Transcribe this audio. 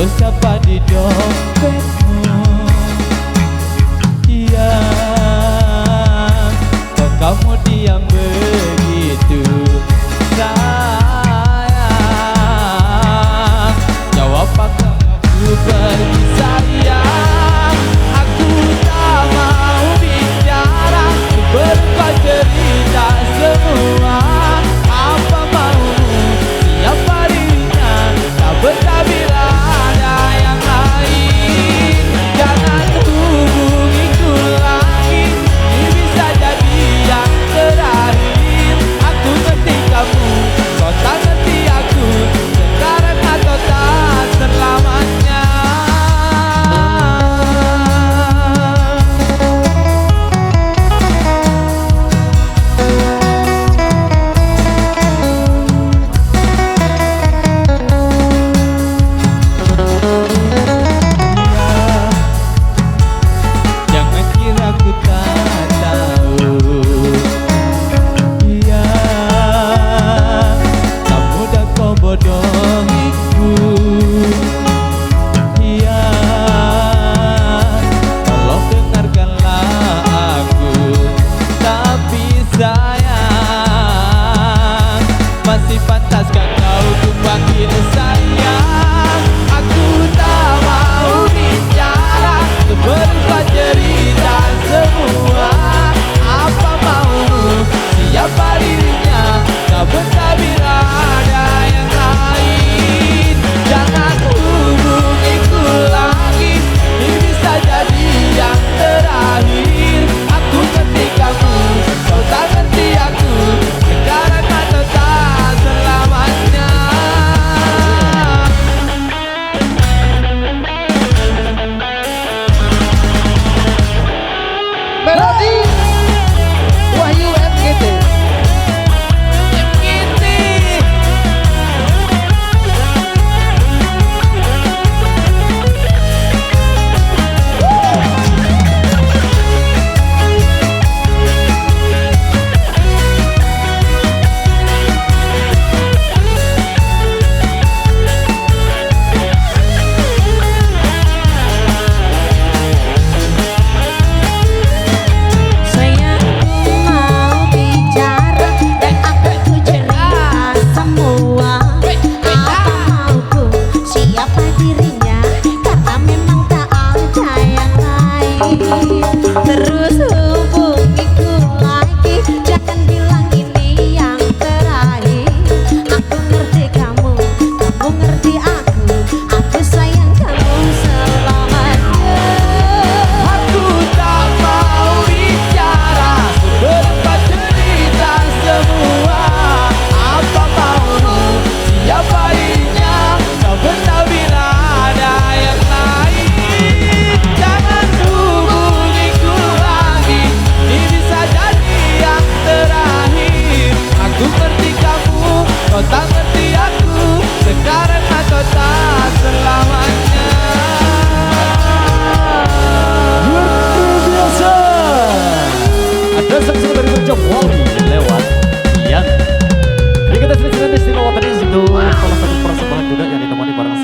atau siapa di dompetmu? Diam, kok kamu diam begitu sayang? Jawab apakah aku pergi sayang? Aku tak mau bicara, berubah cerita semua. Apa maumu, siapa dirinya, tak betah bila ada yang lain. Jangan hubungiku lagi, ini bisa jadi yang terakhir. Aku ngerti kamu, kau tak ngerti aku, sekarang atau tak selamanya. Jangan kira ku tak tahu. Iya, tak mudah kau bodohiku. Iya, tolong dengarkanlah aku. Tapi sayang, masih pantaskah kau ku panggil sayang? Aku tak mau bicara, berubah cerita semua. Apa maumu, siapa dirinya, tak betah bila ada yang lain. Jangan hubungiku lagi, ini bisa jadi yang terakhir. Aku ngerti kamu, kau tak ngerti aku, sekarang atau tak selamanya. Melodi Wahyu MGT. Sayangku mau bicara dan aku cerita semua. Apa mauku, siapa dirinya, karena memang tak ada yang lain. Terus hubungiku lagi, jangan bilang ini yang terakhir. Aku ngerti kamu, kamu ngerti aku sayang kamu selamanya. Aku tak mau bicara, berubah cerita semua. Apa maumu, siapa dirinya, kau betah bila ada yang lain. Jangan hubungiku lagi, ini bisa jadi yang terakhir. Aku ngerti kamu, kau tak ngerti aku, sekarang atau tak selamanya. Luar biasa. Ada saksi dari berjam Wali lewat Ian. Jadi kita sering istimewa tadi itu salah satu persembahan juga yang ditemani bareng